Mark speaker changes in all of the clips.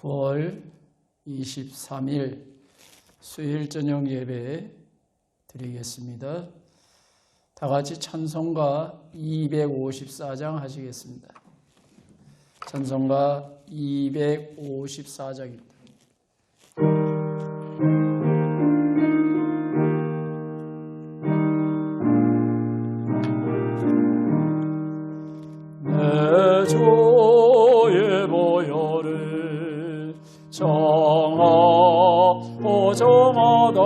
Speaker 1: 9월 23일 수요일 저녁 예배 드리겠습니다. 다 같이 찬송가 254장 하시겠습니다. 찬송가 254장입니다. 내 주의 보혈을 정하고 정하다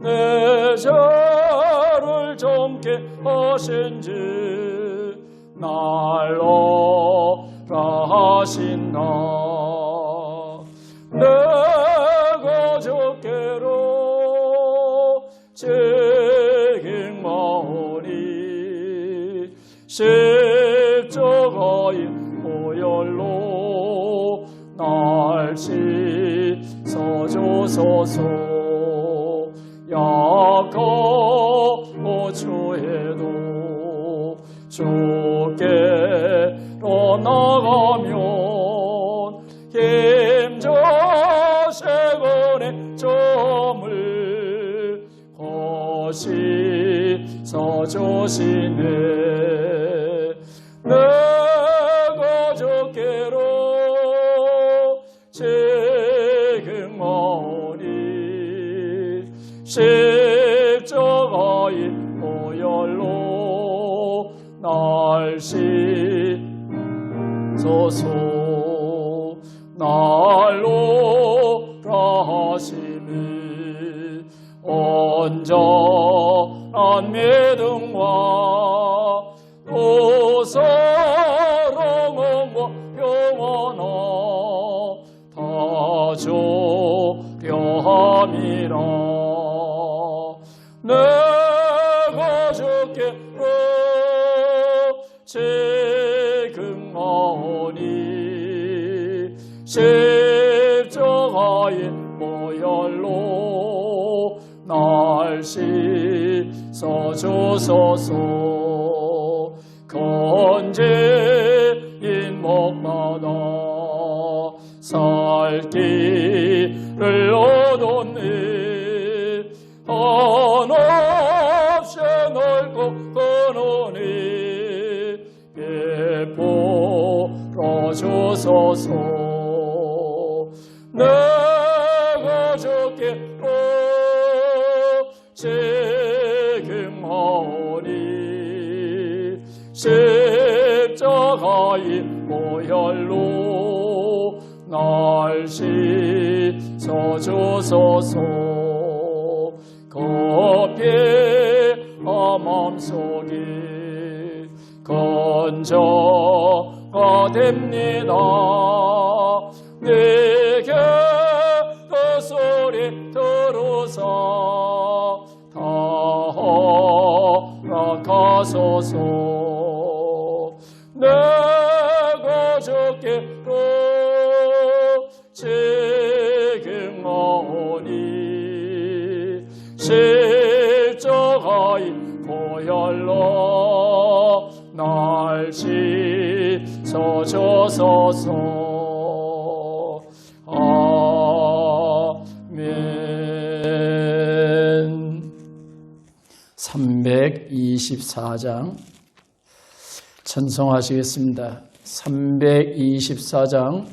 Speaker 1: 내 죄를 정케 하신지 날로라 하신다. 내가 적게로 책임하오니 십자가의 보혈로 날 씻어주소서. 약하고 주에도 주께로 나가면 힘줘 세건의 점을 씻어주시네. 내가 적게로 책임하오니 십자가의 보혈로 날 씻소서. 날로라 하심이 온전한 믿음과 또 사랑과 평안을 다 주려 함이라. 내가 적게로 책임하오니 십자가의 보혈로 날 씻어주소서. 건재인 목마다 살 길을 얻었니 한없이 넓고 큰하니 베풀어 주소서. 내가 적게로 책임하오니 십자가의 보혈로 날 씻어주소서. 급히 마음속이 건져가 됩니다. 내게 그 소리 들으사 다 허락하소서. 내가 적게로 책임하오니 십자가의 보혈로 날 씻어주소서. 아멘. 324장 찬송하시겠습니다. 324장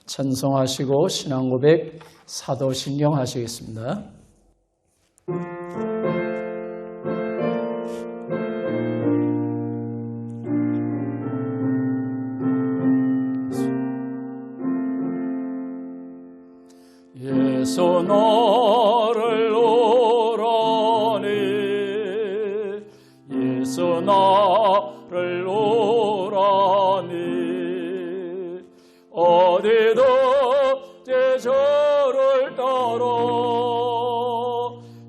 Speaker 1: 찬송하시고 신앙고백 사도신경 하시겠습니다. 예수 나를 오라니 예수 나를 오라니 어디도 제 저를 따라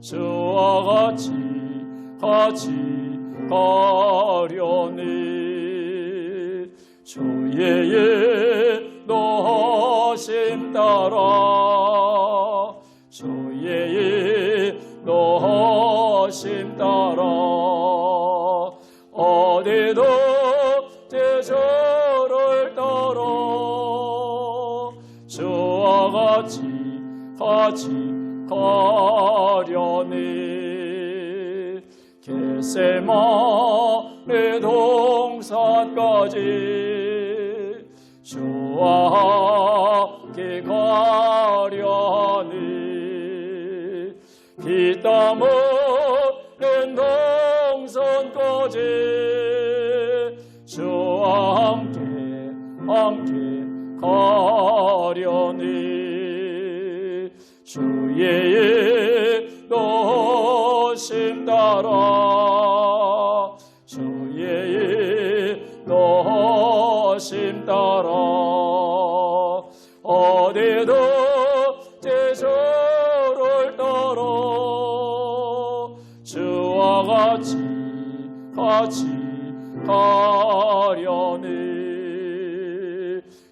Speaker 1: 주와 같이 가려니 주의 인도하심 따라 주의 인도하심 따라 어디도 제 저를 따라 같이 가려니 겟세마네 동산까지 주와 함께 가려니 피땀 흘린 동산까지 주와 함께 가려니 주의 인도심 따라 주의 인도심 따라 어디도 제주를 따라 주와 같이 가려니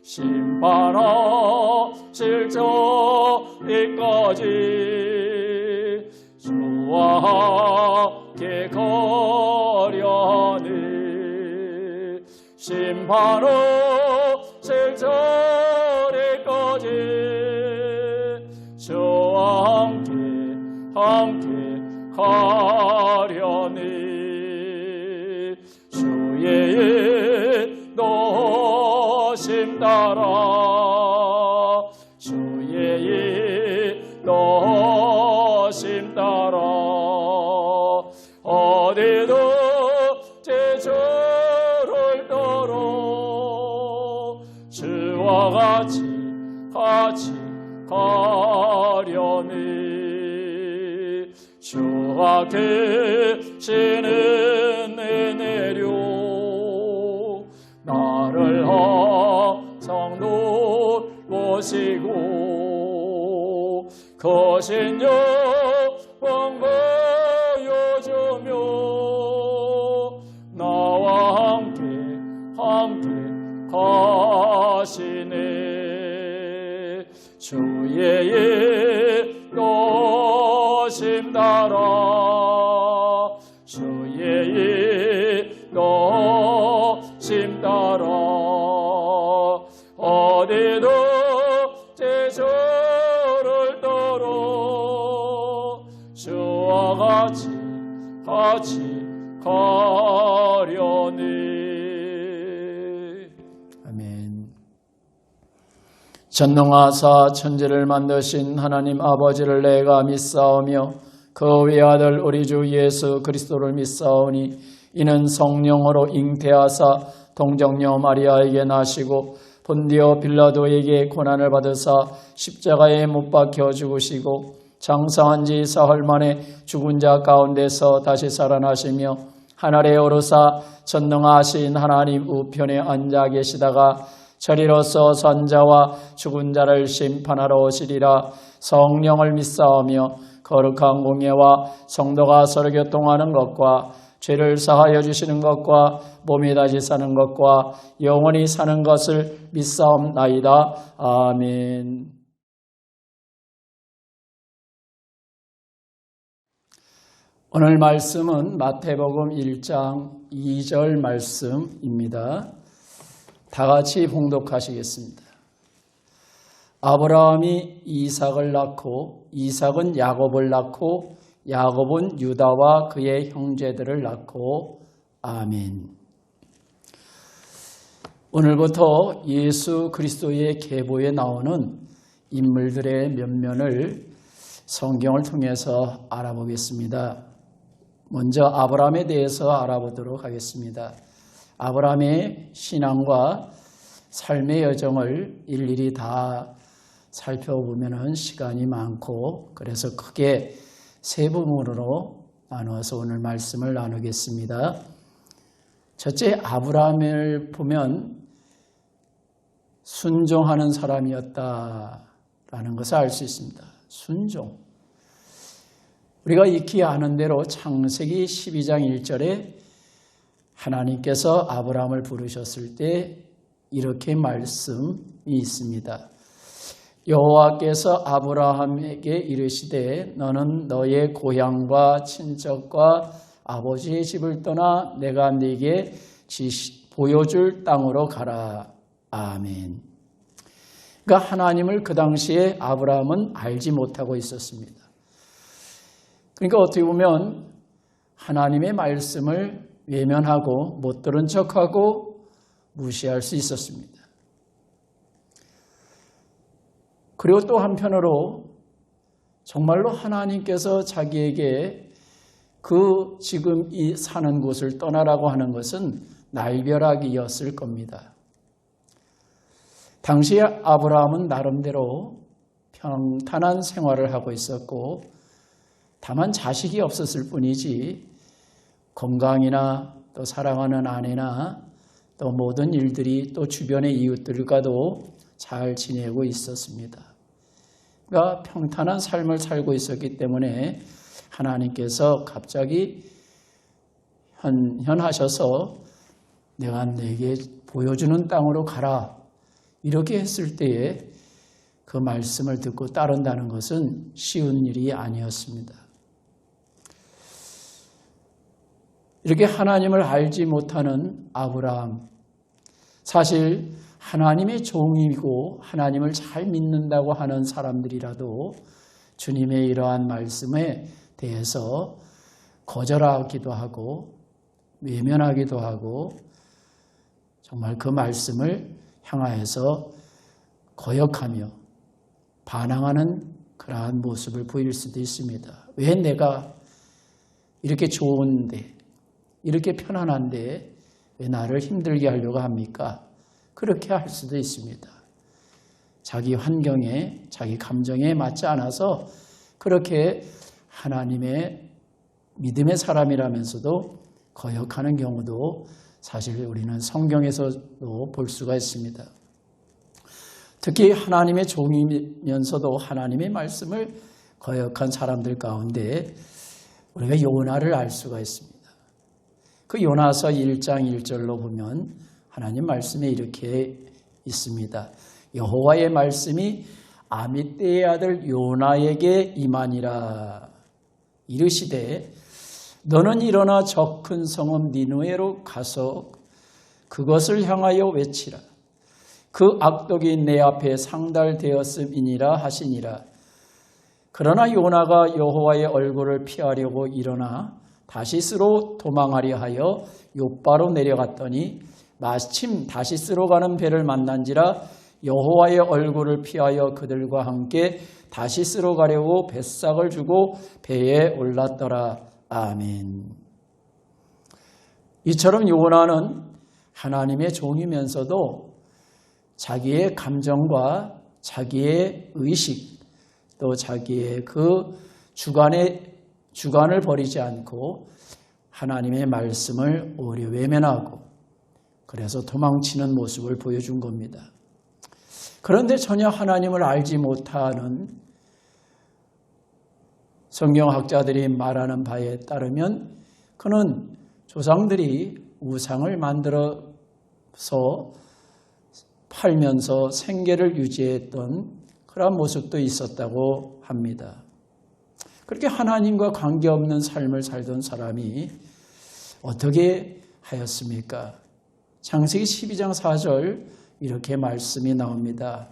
Speaker 1: 심판하실 저리까지 주와 함께 가려니 심판하실 저리까지 주와 함께 가려니 주의 인도심 따라 주의 인도심 따라 어디도 제주를 따라 주와 같이 가려니 주와 계시는 은혜로 나를 항상 돌보시고 거신 영광 보여주며 나와 함께 가시네 주의 인도심 따라 주의 인도심 따라 어디도 제주를 따라 주와 같이 가려니.
Speaker 2: 아멘. 전능하사 천지를 만드신 하나님 아버지를 내가 믿사오며 그 외아들 우리 주 예수 그리스도를 믿사오니 이는 성령으로 잉태하사 동정녀 마리아에게 나시고 본디오 빌라도에게 고난을 받으사 십자가에 못 박혀 죽으시고 장사한 지 사흘 만에 죽은 자 가운데서 다시 살아나시며 하늘에 오르사 전능하신 하나님 우편에 앉아 계시다가 저리로서 선자와 죽은 자를 심판하러 오시리라. 성령을 믿사오며 거룩한 공예와 성도가 서로 교통하는 것과 죄를 사하여 주시는 것과 몸이 다시 사는 것과 영원히 사는 것을 믿사옵나이다. 아멘. 오늘 말씀은 마태복음 1장 2절 말씀입니다. 다 같이 봉독하시겠습니다. 아브라함이 이삭을 낳고 이삭은 야곱을 낳고 야곱은 유다와 그의 형제들을 낳고 아멘. 오늘부터 예수 그리스도의 계보에 나오는 인물들의 면면을 성경을 통해서 알아보겠습니다. 먼저 아브라함에 대해서 알아보도록 하겠습니다. 아브라함의 신앙과 삶의 여정을 일일이 다 살펴보면 시간이 많고 그래서 크게 세 부분으로 나누어서 오늘 말씀을 나누겠습니다. 첫째, 아브라함을 보면 순종하는 사람이었다라는 것을 알 수 있습니다. 순종. 우리가 익히 아는 대로 창세기 12장 1절에 하나님께서 아브라함을 부르셨을 때 이렇게 말씀이 있습니다. 여호와께서 아브라함에게 이르시되 너는 너의 고향과 친척과 아버지의 집을 떠나 내가 네게 보여줄 땅으로 가라. 아멘. 그러니까 하나님을 그 당시에 아브라함은 알지 못하고 있었습니다. 그러니까 어떻게 보면 하나님의 말씀을 외면하고 못 들은 척하고 무시할 수 있었습니다. 그리고 또 한편으로 정말로 하나님께서 자기에게 그 지금 이 사는 곳을 떠나라고 하는 것은 날벼락이었을 겁니다. 당시에 아브라함은 나름대로 평탄한 생활을 하고 있었고 다만 자식이 없었을 뿐이지 건강이나 또 사랑하는 아내나 또 모든 일들이 또 주변의 이웃들과도 잘 지내고 있었습니다. 그러니까 평탄한 삶을 살고 있었기 때문에 하나님께서 갑자기 현하셔서 내가 내게 보여주는 땅으로 가라 이렇게 했을 때에 그 말씀을 듣고 따른다는 것은 쉬운 일이 아니었습니다. 이렇게 하나님을 알지 못하는 아브라함, 사실 하나님의 종이고 하나님을 잘 믿는다고 하는 사람들이라도 주님의 이러한 말씀에 대해서 거절하기도 하고 외면하기도 하고 정말 그 말씀을 향하여서 거역하며 반항하는 그러한 모습을 보일 수도 있습니다. 왜 내가 이렇게 좋은데 이렇게 편안한데 왜 나를 힘들게 하려고 합니까? 그렇게 할 수도 있습니다. 자기 환경에 자기 감정에 맞지 않아서 그렇게 하나님의 믿음의 사람이라면서도 거역하는 경우도 사실 우리는 성경에서도 볼 수가 있습니다. 특히 하나님의 종이면서도 하나님의 말씀을 거역한 사람들 가운데 우리가 요나를 알 수가 있습니다. 그 요나서 1장 1절로 보면 하나님 말씀에 이렇게 있습니다. 여호와의 말씀이 아미떼의 아들 요나에게 임하니라. 이르시되 너는 일어나 저 큰 성읍 니느웨로 가서 그것을 향하여 외치라. 그 악독이 내 앞에 상달되었음이니라 하시니라. 그러나 요나가 여호와의 얼굴을 피하려고 일어나 다시스로 도망하려 하여 욥바로 내려갔더니 마침 다시스로 가는 배를 만난지라 여호와의 얼굴을 피하여 그들과 함께 다시스로 가려고 뱃삭을 주고 배에 올랐더라. 아멘. 이처럼 요나는 하나님의 종이면서도 자기의 감정과 자기의 의식 또 자기의 그 주관을 버리지 않고 하나님의 말씀을 오히려 외면하고 그래서 도망치는 모습을 보여준 겁니다. 그런데 전혀 하나님을 알지 못하는 성경학자들이 말하는 바에 따르면 그는 조상들이 우상을 만들어서 팔면서 생계를 유지했던 그런 모습도 있었다고 합니다. 그렇게 하나님과 관계없는 삶을 살던 사람이 어떻게 하였습니까? 창세기 12장 4절 이렇게 말씀이 나옵니다.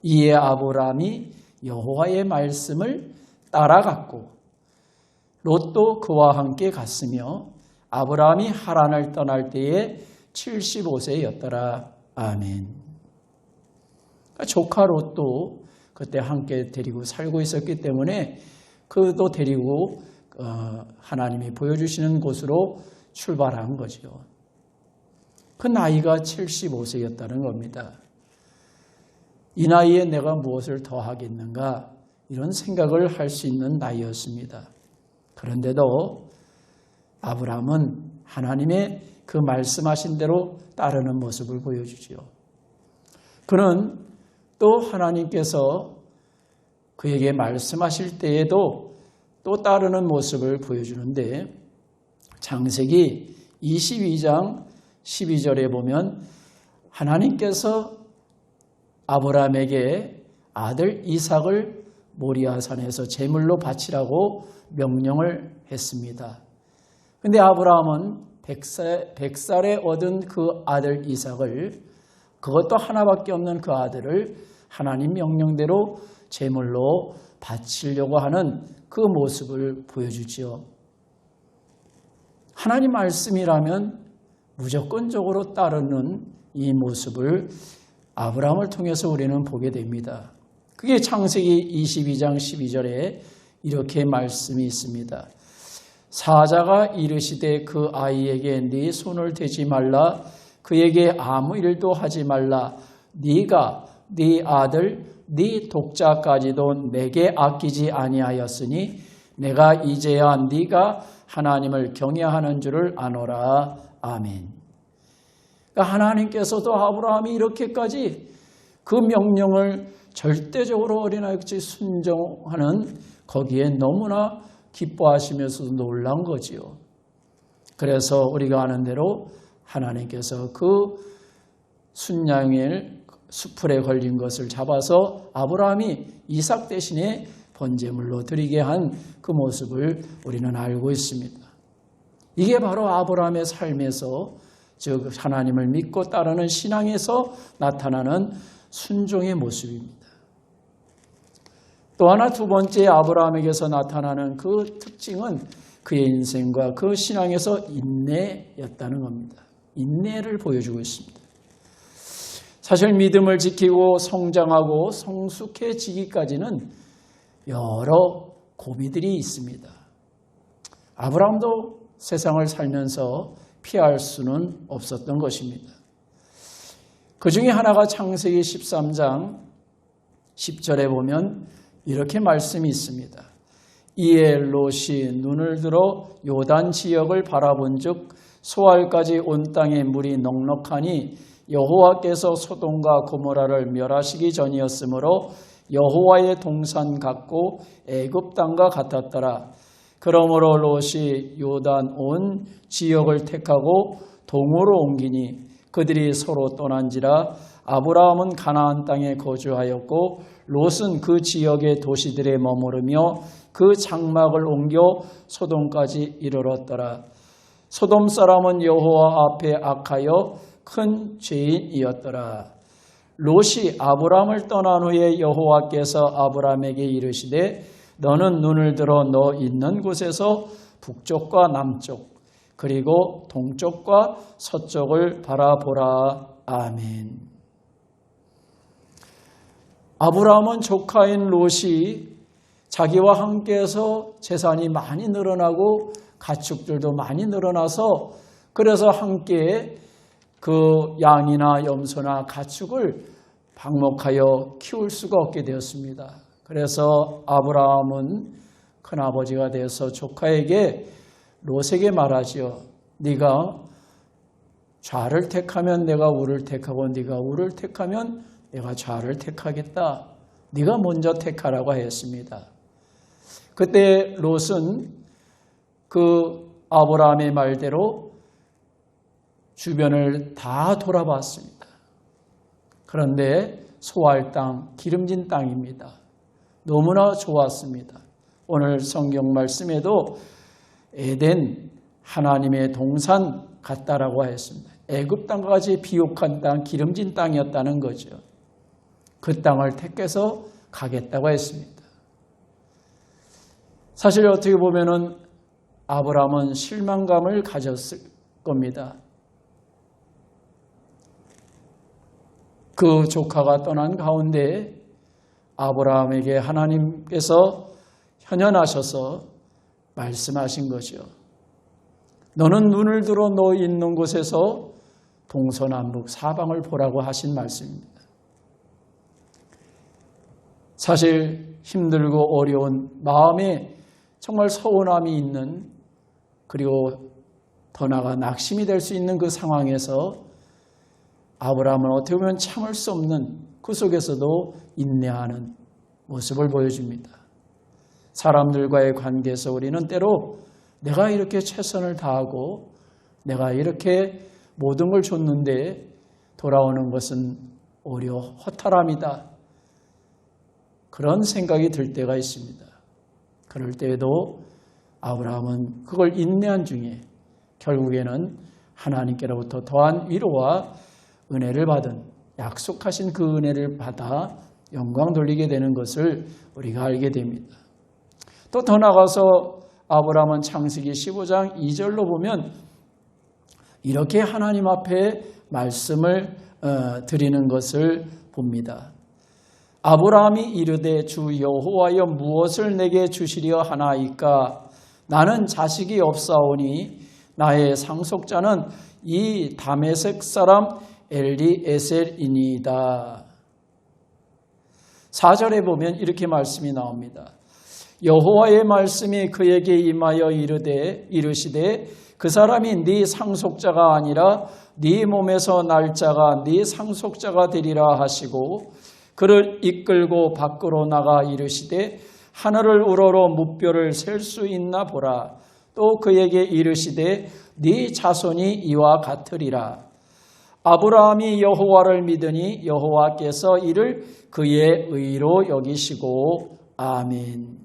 Speaker 2: 이에 아브라함이 여호와의 말씀을 따라갔고 롯도 그와 함께 갔으며 아브라함이 하란을 떠날 때에 75세였더라. 아멘. 조카 롯도 그때 함께 데리고 살고 있었기 때문에 그도 데리고 하나님이 보여주시는 곳으로 출발한 거죠. 그 나이가 75세였다는 겁니다. 이 나이에 내가 무엇을 더 하겠는가 이런 생각을 할 수 있는 나이였습니다. 그런데도 아브라함은 하나님의 그 말씀하신 대로 따르는 모습을 보여주지요. 그는 또 하나님께서 그에게 말씀하실 때에도 또 따르는 모습을 보여주는데 창세기 22장 12절에 보면 하나님께서 아브라함에게 아들 이삭을 모리아산에서 제물로 바치라고 명령을 했습니다. 그런데 아브라함은 100살에 얻은 그 아들 이삭을 그것도 하나밖에 없는 그 아들을 하나님 명령대로 제물로 바치려고 하는 그 모습을 보여주지요. 하나님 말씀이라면 무조건적으로 따르는 이 모습을 아브라함을 통해서 우리는 보게 됩니다. 그게 창세기 22장 12절에 이렇게 말씀이 있습니다. 사자가 이르시되 그 아이에게 네 손을 대지 말라, 그에게 아무 일도 하지 말라. 네가 네 아들 네 독자까지도 내게 아끼지 아니하였으니 내가 이제야 네가 하나님을 경외하는 줄을 아노라. 아멘. 그러니까 하나님께서도 아브라함이 이렇게까지 그 명령을 절대적으로 어린아이같이 순종하는 거기에 너무나 기뻐하시면서도 놀란 거지요. 그래서 우리가 아는 대로 하나님께서 그 순양의 수풀에 걸린 것을 잡아서 아브라함이 이삭 대신에 번제물로 드리게 한 그 모습을 우리는 알고 있습니다. 이게 바로 아브라함의 삶에서, 즉 하나님을 믿고 따르는 신앙에서 나타나는 순종의 모습입니다. 또 하나 두 번째 아브라함에게서 나타나는 그 특징은 그의 인생과 그 신앙에서 인내였다는 겁니다. 인내를 보여주고 있습니다. 사실 믿음을 지키고 성장하고 성숙해지기까지는 여러 고비들이 있습니다. 아브라함도 세상을 살면서 피할 수는 없었던 것입니다. 그 중에 하나가 창세기 13장 10절에 보면 이렇게 말씀이 있습니다. 이에 롯이 눈을 들어 요단 지역을 바라본즉 소알까지 온 땅에 물이 넉넉하니 여호와께서 소돔과 고모라를 멸하시기 전이었으므로 여호와의 동산 같고 애굽 땅과 같았더라. 그러므로 롯이 요단 온 지역을 택하고 동으로 옮기니 그들이 서로 떠난지라. 아브라함은 가나안 땅에 거주하였고 롯은 그 지역의 도시들에 머무르며 그 장막을 옮겨 소돔까지 이르렀더라. 소돔 사람은 여호와 앞에 악하여 큰 죄인이었더라. 롯이 아브라함을 떠난 후에 여호와께서 아브라함에게 이르시되 너는 눈을 들어 너 있는 곳에서 북쪽과 남쪽 그리고 동쪽과 서쪽을 바라보라. 아멘. 아브라함은 조카인 롯이 자기와 함께해서 재산이 많이 늘어나고 가축들도 많이 늘어나서 그래서 함께 그 양이나 염소나 가축을 방목하여 키울 수가 없게 되었습니다. 그래서 아브라함은 큰아버지가 되어서 조카에게 롯에게 말하지요. 네가 좌를 택하면 내가 우를 택하고 네가 우를 택하면 내가 좌를 택하겠다. 네가 먼저 택하라고 했습니다. 그때 롯은 그 아브라함의 말대로 주변을 다 돌아봤습니다. 그런데 소알 땅, 기름진 땅입니다. 너무나 좋았습니다. 오늘 성경 말씀에도 에덴, 하나님의 동산 같다라고 했습니다. 애굽 땅까지 비옥한 땅, 기름진 땅이었다는 거죠. 그 땅을 택해서 가겠다고 했습니다. 사실 어떻게 보면은 아브라함은 실망감을 가졌을 겁니다. 그 조카가 떠난 가운데 아브라함에게 하나님께서 현현하셔서 말씀하신 거죠. 너는 눈을 들어 너 있는 곳에서 동서남북 사방을 보라고 하신 말씀입니다. 사실 힘들고 어려운 마음에 정말 서운함이 있는, 그리고 더 나아가 낙심이 될 수 있는 그 상황에서 아브라함은 어떻게 보면 참을 수 없는, 그 속에서도 인내하는 모습을 보여줍니다. 사람들과의 관계에서 우리는 때로 내가 이렇게 최선을 다하고 내가 이렇게 모든 걸 줬는데 돌아오는 것은 오히려 허탈함이다. 그런 생각이 들 때가 있습니다. 그럴 때에도 아브라함은 그걸 인내한 중에 결국에는 하나님께로부터 더한 위로와 은혜를 받은, 약속하신 그 은혜를 받아 영광 돌리게 되는 것을 우리가 알게 됩니다. 또 더 나가서 아브라함은 창세기 15장 2절로 보면 이렇게 하나님 앞에 말씀을 드리는 것을 봅니다. 아브라함이 이르되 주 여호와여 무엇을 내게 주시려 하나이까? 나는 자식이 없사오니 나의 상속자는 이 다메섹 사람 엘리에셀이니이다. 4절에 보면 이렇게 말씀이 나옵니다. 여호와의 말씀이 그에게 임하여 이르시되 그 사람이 네 상속자가 아니라 네 몸에서 날 자가 네 상속자가 되리라 하시고 그를 이끌고 밖으로 나가 이르시되 하늘을 우러러 무뼈를 셀 수 있나 보라. 또 그에게 이르시되 네 자손이 이와 같으리라. 아브라함이 여호와를 믿으니 여호와께서 이를 그의 의로 여기시고 아멘.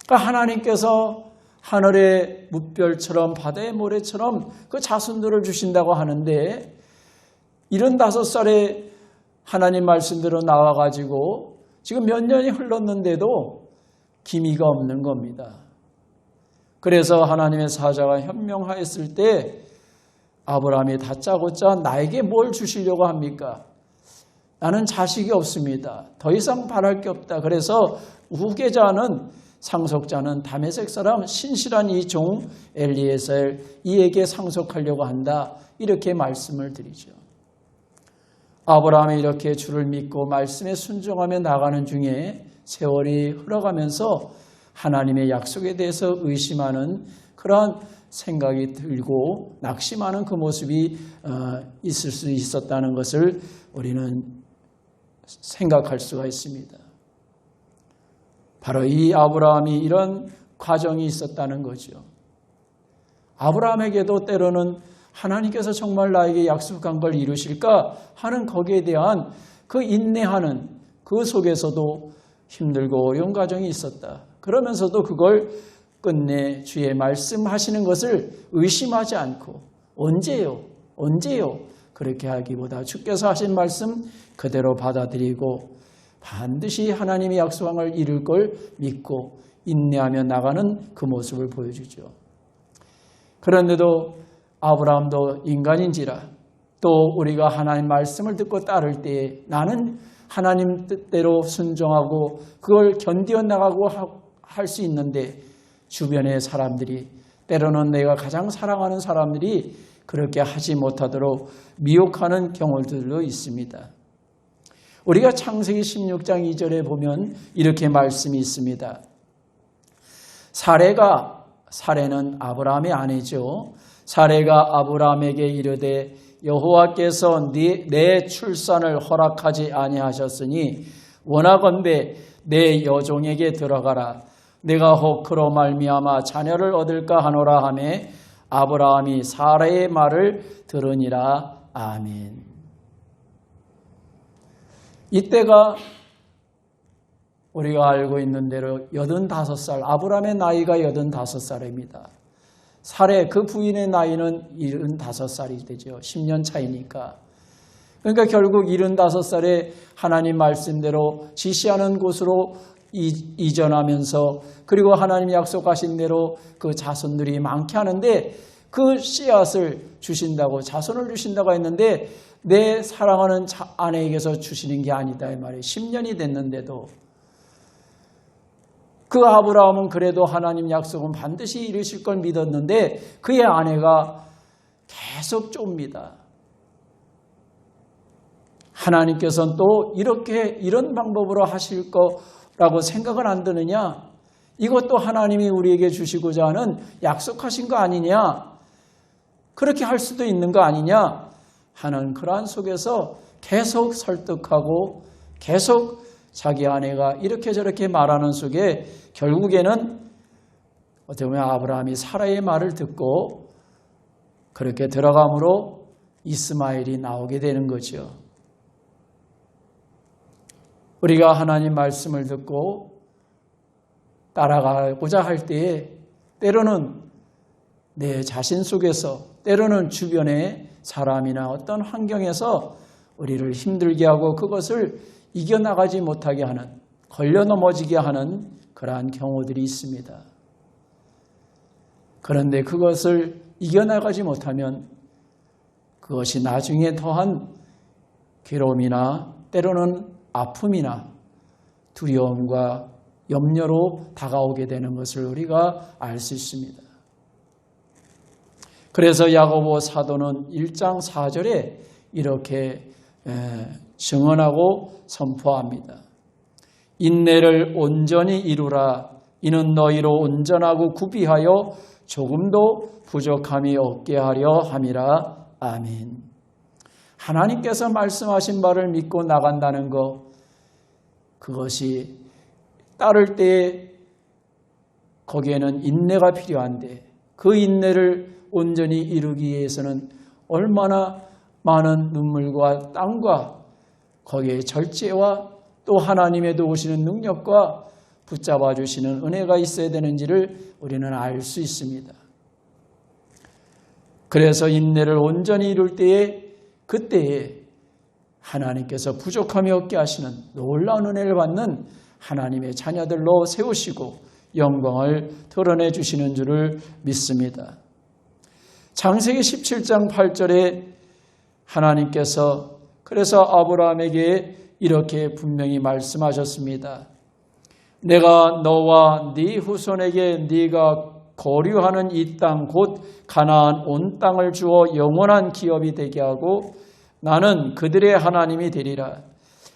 Speaker 2: 그러니까 하나님께서 하늘의 무별처럼 바다의 모래처럼 그 자손들을 주신다고 하는데 75살에 하나님 말씀대로 나와가지고 지금 몇 년이 흘렀는데도 기미가 없는 겁니다. 그래서 하나님의 사자가 현명하였을 때 아브라함이 다짜고짜 나에게 뭘 주시려고 합니까? 나는 자식이 없습니다. 더 이상 바랄 게 없다. 그래서 후계자는 상속자는 다메섹 사람 신실한 이 종 엘리에셀 이에게 상속하려고 한다. 이렇게 말씀을 드리죠. 아브라함이 이렇게 주를 믿고 말씀에 순종하며 나가는 중에 세월이 흘러가면서 하나님의 약속에 대해서 의심하는 그러한 생각이 들고 낙심하는 그 모습이 있을 수 있었다는 것을 우리는 생각할 수가 있습니다. 바로 이 아브라함이 이런 과정이 있었다는 거죠. 아브라함에게도 때로는 하나님께서 정말 나에게 약속한 걸 이루실까 하는 거기에 대한 그 인내하는 그 속에서도 힘들고 어려운 과정이 있었다. 그러면서도 그걸 끝내 주의 말씀하시는 것을 의심하지 않고 언제요? 그렇게 하기보다 주께서 하신 말씀 그대로 받아들이고 반드시 하나님이 약속한 걸 이룰 걸 믿고 인내하며 나가는 그 모습을 보여주죠. 그런데도 아브라함도 인간인지라 또 우리가 하나님 말씀을 듣고 따를 때에 나는 하나님 뜻대로 순종하고 그걸 견디어 나가고 할 수 있는데 주변의 사람들이 때로는 내가 가장 사랑하는 사람들이 그렇게 하지 못하도록 미혹하는 경우들도 있습니다. 우리가 창세기 16장 2절에 보면 이렇게 말씀이 있습니다. 사레는 아브라함의 아내죠. 사레가 아브라함에게 이르되 여호와께서 내 출산을 허락하지 아니하셨으니 원하건대 내 여종에게 들어가라. 내가 혹 그로 말미암아 자녀를 얻을까 하노라 하매 아브라함이 사라의 말을 들으니라. 아멘. 이때가 우리가 알고 있는 대로 85살, 아브라함의 나이가 85살입니다. 사레 그 부인의 나이는 75살이 되죠. 10년 차이니까. 그러니까 결국 75살에 하나님 말씀대로 지시하는 곳으로 이전하면서 그리고 하나님이 약속하신 대로 그 자손들이 많게 하는데 그 씨앗을 주신다고 자손을 주신다고 했는데 내 사랑하는 아내에게서 주시는 게 아니다 이 말이에요. 10년이 됐는데도 그 아브라함은 그래도 하나님 약속은 반드시 이루실 걸 믿었는데 그의 아내가 계속 좁니다. 하나님께서는 또 이런 방법으로 하실 거라고 생각은 안 드느냐? 이것도 하나님이 우리에게 주시고자 하는 약속하신 거 아니냐? 그렇게 할 수도 있는 거 아니냐? 하는 그러한 속에서 계속 설득하고 계속 자기 아내가 이렇게 저렇게 말하는 속에 결국에는 어떻게 보면 아브라함이 사라의 말을 듣고 그렇게 들어감으로 이스마엘이 나오게 되는 거죠. 우리가 하나님 말씀을 듣고 따라가고자 할 때에 때로는 내 자신 속에서 때로는 주변의 사람이나 어떤 환경에서 우리를 힘들게 하고 그것을 이겨나가지 못하게 하는, 걸려 넘어지게 하는 그러한 경우들이 있습니다. 그런데 그것을 이겨나가지 못하면 그것이 나중에 더한 괴로움이나 때로는 아픔이나 두려움과 염려로 다가오게 되는 것을 우리가 알 수 있습니다. 그래서 야고보 사도는 1장 4절에 이렇게 증언하고 선포합니다. 인내를 온전히 이루라. 이는 너희로 온전하고 구비하여 조금도 부족함이 없게 하려 함이라. 아멘. 하나님께서 말씀하신 바를 믿고 나간다는 것, 그것이 따를 때에 거기에는 인내가 필요한데 그 인내를 온전히 이루기 위해서는 얼마나 많은 눈물과 땀과 거기에 절제와 또 하나님의 도우시는 능력과 붙잡아 주시는 은혜가 있어야 되는지를 우리는 알 수 있습니다. 그래서 인내를 온전히 이룰 때에 그때에 하나님께서 부족함이 없게 하시는 놀라운 은혜를 받는 하나님의 자녀들로 세우시고 영광을 드러내 주시는 줄을 믿습니다. 창세기 17장 8절에 하나님께서 그래서 아브라함에게 이렇게 분명히 말씀하셨습니다. 내가 너와 네 후손에게 네가 거류하는 이 땅 곧 가나안 온 땅을 주어 영원한 기업이 되게 하고 나는 그들의 하나님이 되리라.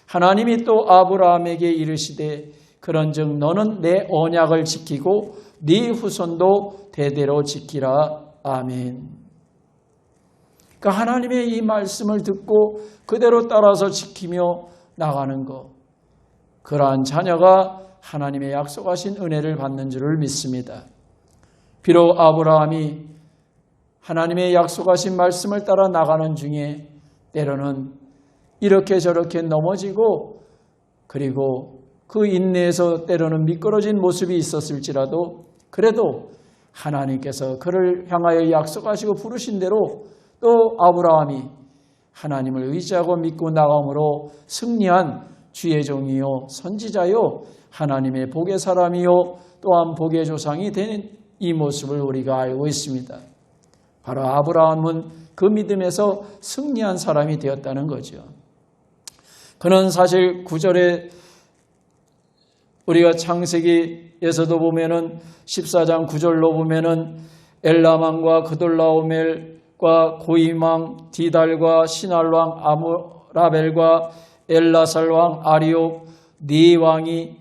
Speaker 2: 하나님이 또 아브라함에게 이르시되 그런즉 너는 내 언약을 지키고 네 후손도 대대로 지키라. 아멘. 그러니까 하나님의 이 말씀을 듣고 그대로 따라서 지키며 나가는 것, 그러한 자녀가 하나님의 약속하신 은혜를 받는 줄을 믿습니다. 비록 아브라함이 하나님의 약속하신 말씀을 따라 나가는 중에 때로는 이렇게 저렇게 넘어지고 그리고 그 인내에서 때로는 미끄러진 모습이 있었을지라도 그래도 하나님께서 그를 향하여 약속하시고 부르신 대로 또 아브라함이 하나님을 의지하고 믿고 나감으로 승리한 주의 종이요 선지자요 하나님의 복의 사람이요 또한 복의 조상이 되는 이 모습을 우리가 알고 있습니다. 바로 아브라함은 그 믿음에서 승리한 사람이 되었다는 거죠. 그는 사실 9절에 우리가 창세기에서도 보면은 14장 9절로 보면은 엘라망과 그돌라오멜과 고임왕 디달과 시날왕 아무라벨과 엘라살왕 아리옥 네 왕이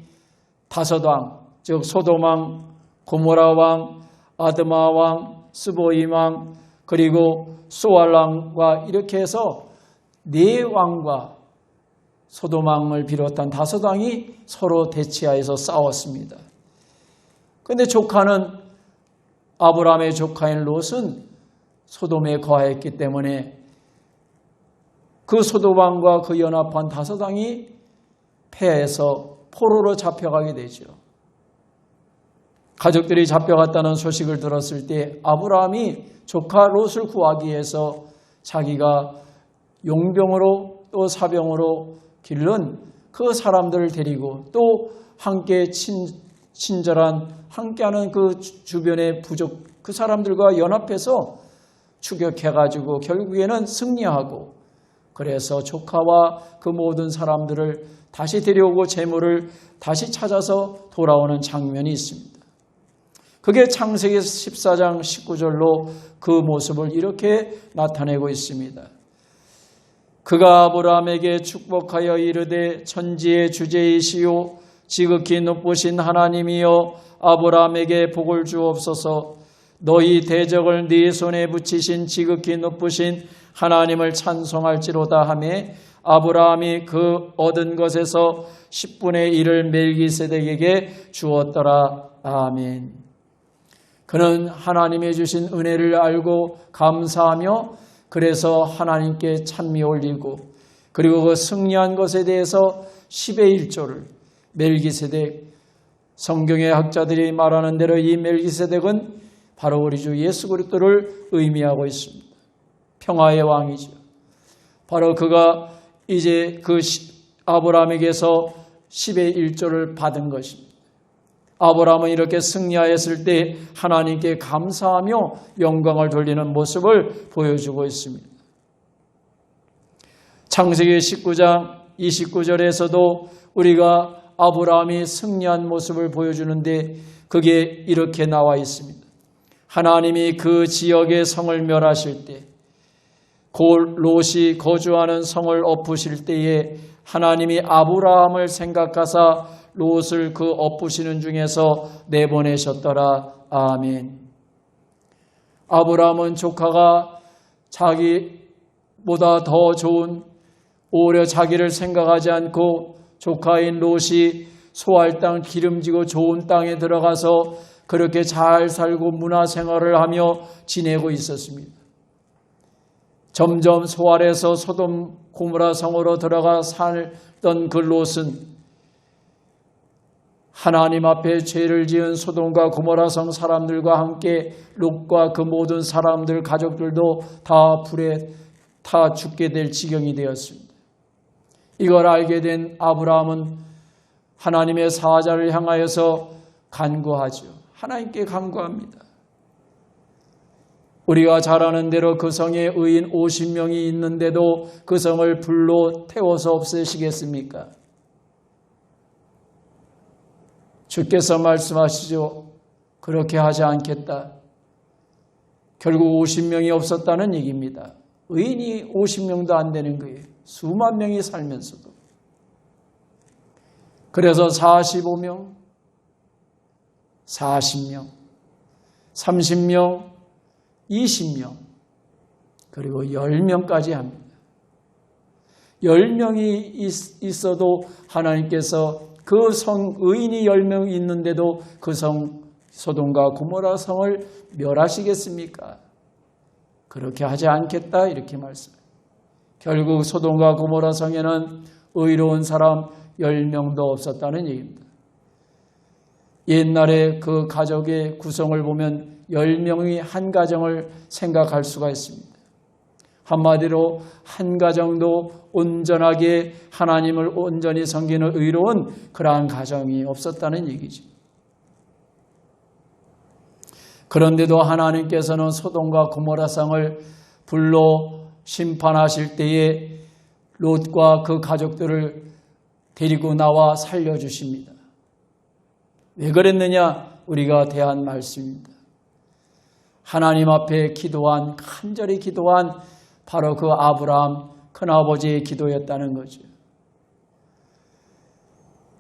Speaker 2: 다섯 왕, 즉 소돔왕, 고모라왕, 아드마왕, 스보임왕 그리고 소알왕과 이렇게 해서 네 왕과 소돔왕을 비롯한 다섯 왕이 서로 대치하여서 싸웠습니다. 그런데 조카는 아브라함의 조카인 롯은 소돔에 거하였기 때문에 그 소돔왕과 그 연합한 다섯 왕이 패해서 포로로 잡혀가게 되죠. 가족들이 잡혀갔다는 소식을 들었을 때 아브라함이 조카 롯을 구하기 위해서 자기가 용병으로 또 사병으로 기른 그 사람들을 데리고 또 함께 친절한 함께하는 그 주변의 부족 그 사람들과 연합해서 추격해가지고 결국에는 승리하고 그래서 조카와 그 모든 사람들을 다시 데려오고 재물을 다시 찾아서 돌아오는 장면이 있습니다. 그게 창세기 14장 19절로 그 모습을 이렇게 나타내고 있습니다. 그가 아브라함에게 축복하여 이르되 천지의 주제이시오 지극히 높으신 하나님이여 아브라함에게 복을 주옵소서. 너희 대적을 네 손에 붙이신 지극히 높으신 하나님을 찬송할지로다 하매 아브라함이 그 얻은 것에서 10분의 1을 멜기세덱에게 주었더라. 아멘. 그는 하나님의 주신 은혜를 알고 감사하며 그래서 하나님께 찬미 올리고 그리고 그 승리한 것에 대해서 10의 1조를 멜기세덱 성경의 학자들이 말하는 대로 이 멜기세덱은 바로 우리 주 예수 그리스도를 의미하고 있습니다. 평화의 왕이죠. 바로 그가 이제 그 아브라함에게서 10의 1조를 받은 것입니다. 아브라함은 이렇게 승리하였을 때 하나님께 감사하며 영광을 돌리는 모습을 보여주고 있습니다. 창세기 19장 29절에서도 우리가 아브라함이 승리한 모습을 보여주는데 그게 이렇게 나와 있습니다. 하나님이 그 지역의 성을 멸하실 때, 롯이 거주하는 성을 엎으실 때에 하나님이 아브라함을 생각하사 롯을 그 엎으시는 중에서 내보내셨더라. 아멘. 아브라함은 조카가 자기보다 더 좋은, 오히려 자기를 생각하지 않고 조카인 롯이 소할 땅, 기름지고 좋은 땅에 들어가서 그렇게 잘 살고 문화생활을 하며 지내고 있었습니다. 점점 소알에서 소돔 고모라 성으로 들어가 살던 그 롯은 하나님 앞에 죄를 지은 소돔과 고모라 성 사람들과 함께 롯과 그 모든 사람들 가족들도 다 불에 타 죽게 될 지경이 되었습니다. 이걸 알게 된 아브라함은 하나님의 사자를 향하여서 간구하죠. 하나님께 간구합니다. 우리가 잘 아는 대로 그 성에 의인 50명이 있는데도 그 성을 불로 태워서 없애시겠습니까? 주께서 말씀하시죠. 그렇게 하지 않겠다. 결국 50명이 없었다는 얘기입니다. 의인이 50명도 안 되는 거예요. 수만 명이 살면서도. 그래서 45명, 40명, 30명, 20명, 그리고 10명까지 합니다. 10명이 있어도 하나님께서 그 성, 의인이 10명 있는데도 그 성, 소돔과 고모라 성을 멸하시겠습니까? 그렇게 하지 않겠다 이렇게 말씀해요. 결국 소돔과 고모라 성에는 의로운 사람 10명도 없었다는 얘기입니다. 옛날에 그 가족의 구성을 보면 10명이 한 가정을 생각할 수가 있습니다. 한마디로 한 가정도 온전하게 하나님을 온전히 섬기는 의로운 그러한 가정이 없었다는 얘기죠. 그런데도 하나님께서는 소돔과 고모라 성을 불로 심판하실 때에 롯과 그 가족들을 데리고 나와 살려주십니다. 왜 그랬느냐? 우리가 대한 말씀입니다. 하나님 앞에 기도한, 간절히 기도한 바로 그 아브라함 큰아버지의 기도였다는 거죠.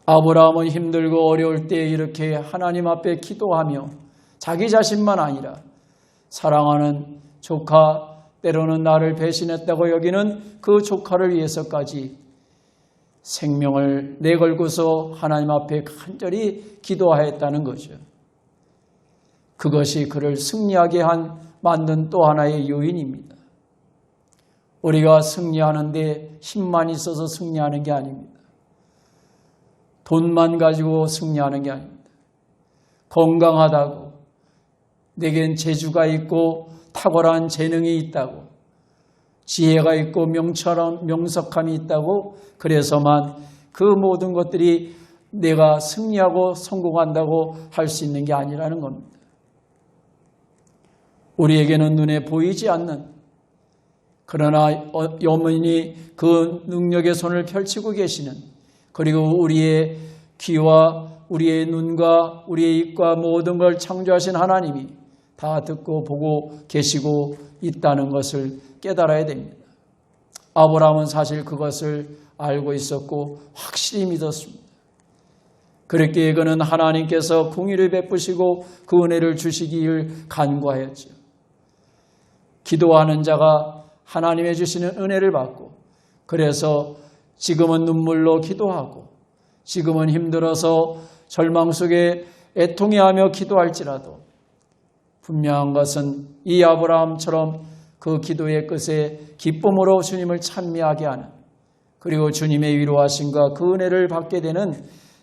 Speaker 2: 아브라함은 힘들고 어려울 때 이렇게 하나님 앞에 기도하며 자기 자신만 아니라 사랑하는 조카, 때로는 나를 배신했다고 여기는 그 조카를 위해서까지 생명을 내걸고서 하나님 앞에 간절히 기도하였다는 거죠. 그것이 그를 승리하게 만든 또 하나의 요인입니다. 우리가 승리하는데 힘만 있어서 승리하는 게 아닙니다. 돈만 가지고 승리하는 게 아닙니다. 건강하다고, 내겐 재주가 있고 탁월한 재능이 있다고, 지혜가 있고 명석함이 있다고 그래서만 그 모든 것들이 내가 승리하고 성공한다고 할 수 있는 게 아니라는 겁니다. 우리에게는 눈에 보이지 않는, 그러나 여민이 그 능력의 손을 펼치고 계시는, 그리고 우리의 귀와 우리의 눈과 우리의 입과 모든 걸 창조하신 하나님이 다 듣고 보고 계시고 있다는 것을 깨달아야 됩니다. 아브라함은 사실 그것을 알고 있었고 확실히 믿었습니다. 그렇기에 그는 하나님께서 공의를 베푸시고 그 은혜를 주시기를 간구하였죠. 기도하는 자가 하나님의 주시는 은혜를 받고, 그래서 지금은 눈물로 기도하고 지금은 힘들어서 절망 속에 애통해하며 기도할지라도 분명한 것은 이 아브라함처럼 그 기도의 끝에 기쁨으로 주님을 찬미하게 하는, 그리고 주님의 위로하심과 그 은혜를 받게 되는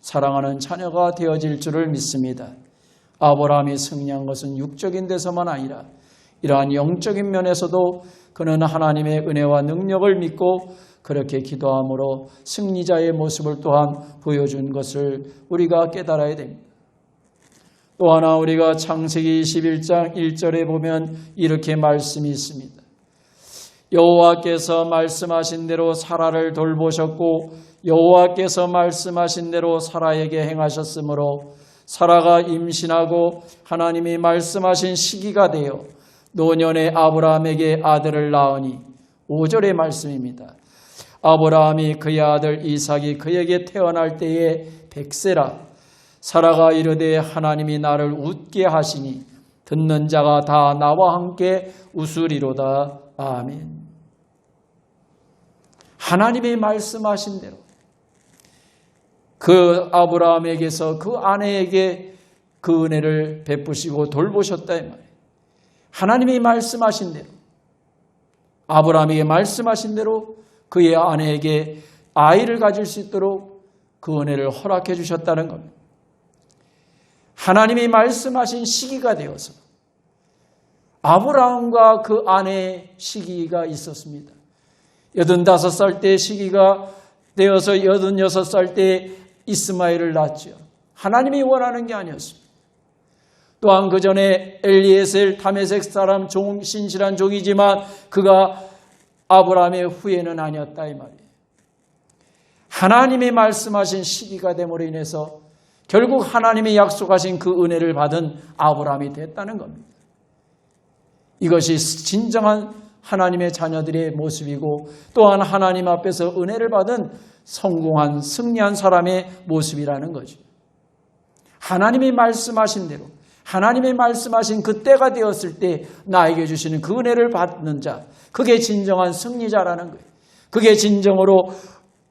Speaker 2: 사랑하는 자녀가 되어질 줄을 믿습니다. 아브라함이 승리한 것은 육적인 데서만 아니라 이러한 영적인 면에서도 그는 하나님의 은혜와 능력을 믿고 그렇게 기도함으로 승리자의 모습을 또한 보여준 것을 우리가 깨달아야 됩니다. 또 하나 우리가 창세기 21장 1절에 보면 이렇게 말씀이 있습니다. 여호와께서 말씀하신 대로 사라를 돌보셨고 여호와께서 말씀하신 대로 사라에게 행하셨으므로 사라가 임신하고 하나님이 말씀하신 시기가 되어 노년의 아브라함에게 아들을 낳으니 5절의 말씀입니다. 아브라함이 그의 아들 이삭이 그에게 태어날 때에 100세라 사라가 이르되 하나님이 나를 웃게 하시니 듣는 자가 다 나와 함께 웃으리로다. 아멘. 하나님이 말씀하신 대로 그 아브라함에게서 그 아내에게 그 은혜를 베푸시고 돌보셨다 이 말이에요. 하나님이 말씀하신 대로 아브라함에게 말씀하신 대로 그의 아내에게 아이를 가질 수 있도록 그 은혜를 허락해 주셨다는 겁니다. 하나님이 말씀하신 시기가 되어서 아브라함과 그 아내의 시기가 있었습니다. 85살 때 시기가 되어서 86살 때 이스마엘을 낳았죠. 하나님이 원하는 게 아니었습니다. 또한 그 전에 엘리에셀 다메섹 사람 신실한 종이지만 그가 아브라함의 후예는 아니었다 이 말이에요. 하나님이 말씀하신 시기가 됨으로 인해서 결국 하나님이 약속하신 그 은혜를 받은 아브라함이 됐다는 겁니다. 이것이 진정한 하나님의 자녀들의 모습이고 또한 하나님 앞에서 은혜를 받은 성공한 승리한 사람의 모습이라는 거죠. 하나님이 말씀하신 대로 하나님이 말씀하신 그 때가 되었을 때 나에게 주시는 그 은혜를 받는 자, 그게 진정한 승리자라는 거예요. 그게 진정으로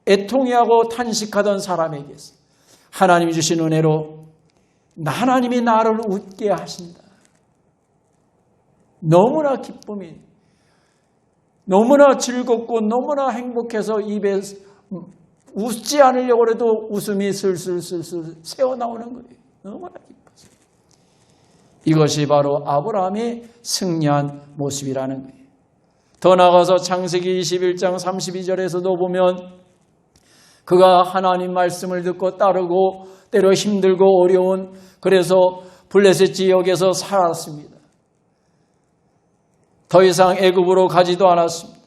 Speaker 2: 애통해하고 탄식하던 사람에게서 하나님이 주신 은혜로 하나님이 나를 웃게 하신다. 너무나 기쁨이, 너무나 즐겁고 너무나 행복해서 입에 웃지 않으려고 해도 웃음이 슬슬슬슬 새어나오는 거예요. 너무나 기뻐서. 이것이 바로 아브라함의 승리한 모습이라는 거예요. 더 나아가서 창세기 21장 32절에서도 보면 그가 하나님 말씀을 듣고 따르고 때로 힘들고 어려운 그래서 블레셋 지역에서 살았습니다. 더 이상 애굽으로 가지도 않았습니다.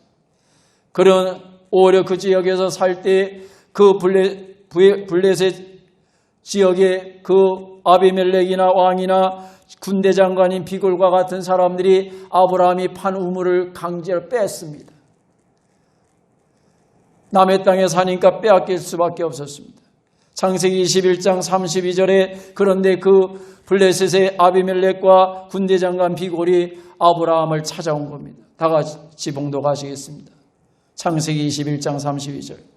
Speaker 2: 그런 오히려 그 지역에서 살 때 그 블레셋 지역의 그 아비멜렉이나 왕이나 군대 장관인 비골과 같은 사람들이 아브라함이 판 우물을 강제로 뺐습니다. 남의 땅에 사니까 빼앗길 수밖에 없었습니다. 창세기 21장 32절에 그런데 그 블레셋의 아비멜렉과 군대 장관 비골이 아브라함을 찾아온 겁니다. 다 같이 봉독하시겠습니다. 창세기 21장 32절.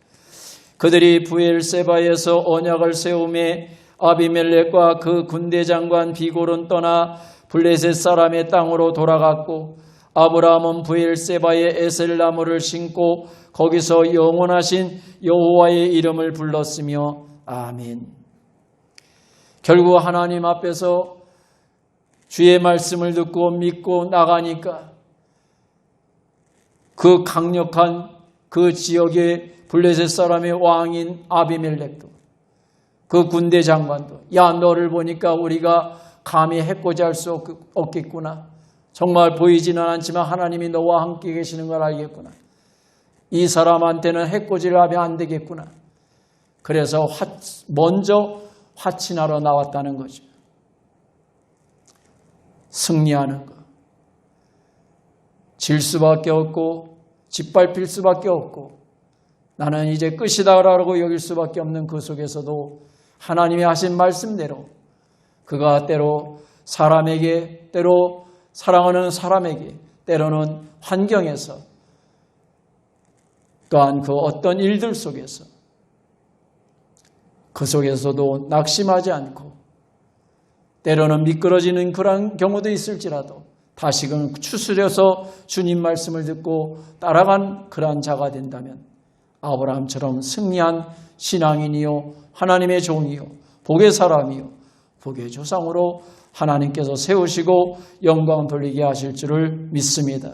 Speaker 2: 그들이 부엘세바에서 언약을 세우매 아비멜렉과 그 군대 장관 비골은 떠나 블레셋 사람의 땅으로 돌아갔고 아브라함은 부엘세바에 에셀나무를 심고 거기서 영원하신 여호와의 이름을 불렀으며 아멘. 결국 하나님 앞에서 주의 말씀을 듣고 믿고 나가니까 그 강력한 그 지역의 블레셋 사람의 왕인 아비멜렉도 그 군대 장관도 야 너를 보니까 우리가 감히 해코지할 수 없겠구나. 정말 보이지는 않지만 하나님이 너와 함께 계시는 걸 알겠구나. 이 사람한테는 해코지를 하면 안 되겠구나. 그래서 먼저 화친하러 나왔다는 거죠. 승리하는 것. 질 수밖에 없고 짓밟힐 수밖에 없고 나는 이제 끝이다라고 여길 수밖에 없는 그 속에서도 하나님이 하신 말씀대로 그가 때로 사람에게 때로 사랑하는 사람에게 때로는 환경에서 또한 그 어떤 일들 속에서 그 속에서도 낙심하지 않고 때로는 미끄러지는 그런 경우도 있을지라도 다시금 추스려서 주님 말씀을 듣고 따라간 그러한 자가 된다면 아브라함처럼 승리한 신앙인이요 하나님의 종이요 복의 사람이요 복의 조상으로 하나님께서 세우시고 영광 돌리게 하실 줄을 믿습니다.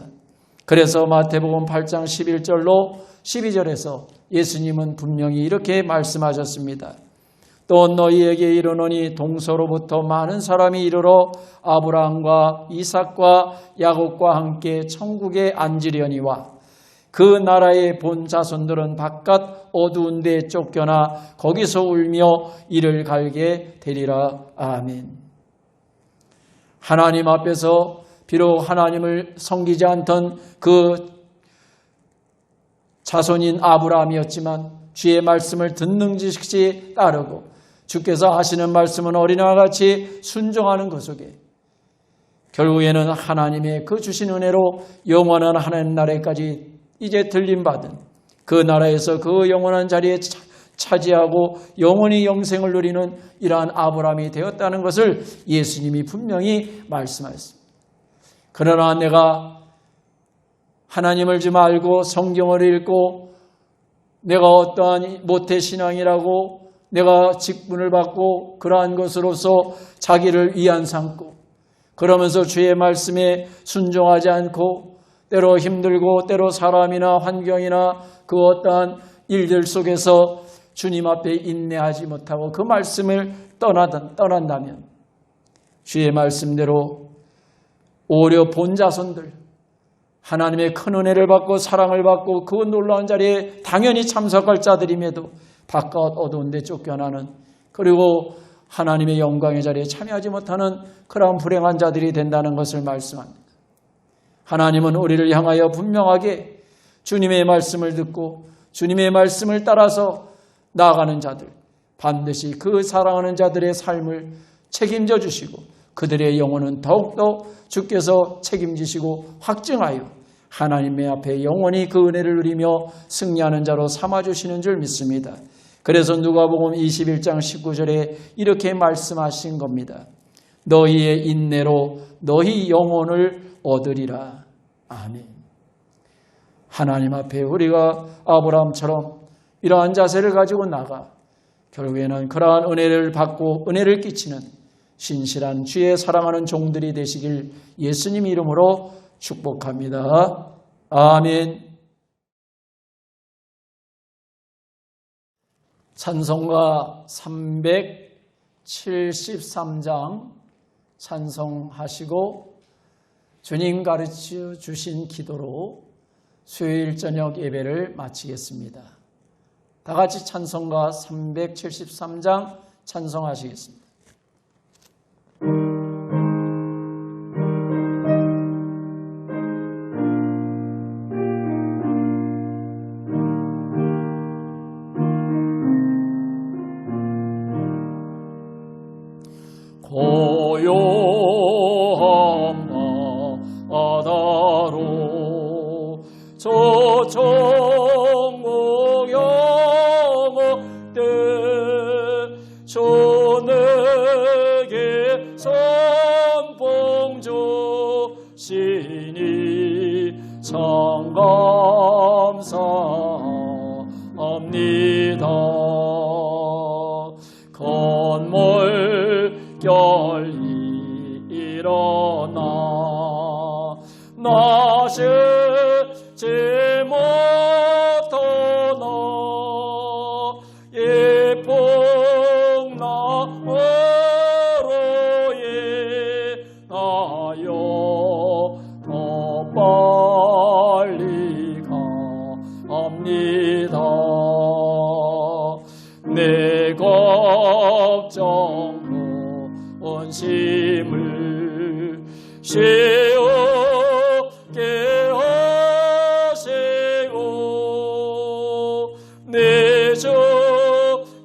Speaker 2: 그래서 마태복음 8장 11절로 12절에서 예수님은 분명히 이렇게 말씀하셨습니다. 또 너희에게 이르노니 동서로부터 많은 사람이 이르러 아브라함과 이삭과 야곱과 함께 천국에 앉으려니와 그 나라의 본 자손들은 바깥 어두운 데 쫓겨나 거기서 울며 이를 갈게 되리라. 아멘. 하나님 앞에서 비록 하나님을 섬기지 않던 그 자손인 아브라함이었지만 주의 말씀을 듣는 듯이 따르고 주께서 하시는 말씀은 어린아이와 같이 순종하는 그 속에 결국에는 하나님의 그 주신 은혜로 영원한 하나님 나라까지 이제 들림받은 그 나라에서 그 영원한 자리에 차지하고 영원히 영생을 누리는 이러한 아브라함이 되었다는 것을 예수님이 분명히 말씀하셨습니다. 그러나 내가 하나님을 좀 알고 성경을 읽고 내가 어떠한 모태신앙이라고 내가 직분을 받고 그러한 것으로서 자기를 위안 삼고 그러면서 주의 말씀에 순종하지 않고 때로 힘들고 때로 사람이나 환경이나 그 어떠한 일들 속에서 주님 앞에 인내하지 못하고 그 말씀을 떠난다면 주의 말씀대로 오히려 본 자손들 하나님의 큰 은혜를 받고 사랑을 받고 그 놀라운 자리에 당연히 참석할 자들임에도 바깥 어두운 데 쫓겨나는 그리고 하나님의 영광의 자리에 참여하지 못하는 그러한 불행한 자들이 된다는 것을 말씀합니다. 하나님은 우리를 향하여 분명하게 주님의 말씀을 듣고 주님의 말씀을 따라서 나아가는 자들 반드시 그 사랑하는 자들의 삶을 책임져 주시고 그들의 영혼은 더욱더 주께서 책임지시고 확증하여 하나님의 앞에 영원히 그 은혜를 누리며 승리하는 자로 삼아주시는 줄 믿습니다. 그래서 누가복음 21장 19절에 이렇게 말씀하신 겁니다. 너희의 인내로 너희 영혼을 얻으리라. 아멘. 하나님 앞에 우리가 아브라함처럼 이러한 자세를 가지고 나가 결국에는 그러한 은혜를 받고 은혜를 끼치는 신실한 주의 사랑하는 종들이 되시길 예수님 이름으로 축복합니다. 아멘. 찬송가 373장 찬송하시고 주님 가르쳐 주신 기도로 수요일 저녁 예배를 마치겠습니다. 다 같이 찬송가 373장 찬송하시겠습니다.
Speaker 1: 고요한 바다로 저천국 영원대 저에게 선봉 주시니 참 감사합니다. 건물 결이 일어나 나시지 못하나 예풍 나무로에 나여 더 빨리 가합니다. 내 걱정 원심을 쉬우게 하시고 내 주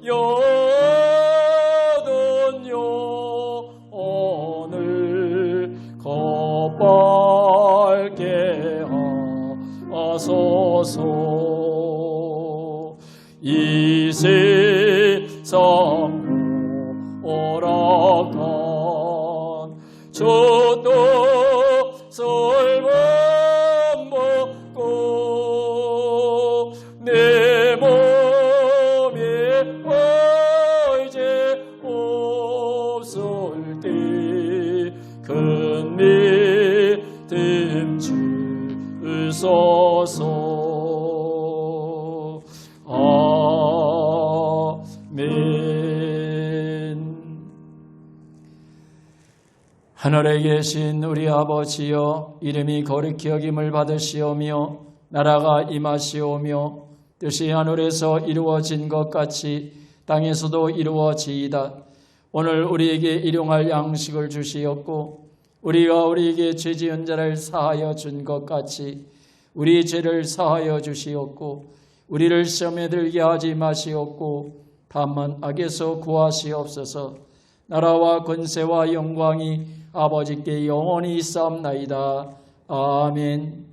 Speaker 1: 여든 영혼을 거밟게 하소서. 이 세상 오락한 주도 설만 먹고 내 몸에 이제 없을 때 큰 믿음 주옵소서. 아멘.
Speaker 2: 하늘에 계신 우리 아버지여, 이름이 거룩히 여김을 받으시오며 나라가 임하시오며 뜻이 하늘에서 이루어진 것 같이 땅에서도 이루어지이다. 오늘 우리에게 일용할 양식을 주시옵고 우리가 우리에게 죄 지은 자를 사하여 준 것 같이 우리 죄를 사하여 주시옵고 우리를 시험에 들게 하지 마시옵고 다만 악에서 구하시옵소서. 나라와 권세와 영광이 아버지께 영원히 있사옵나이다. 아멘.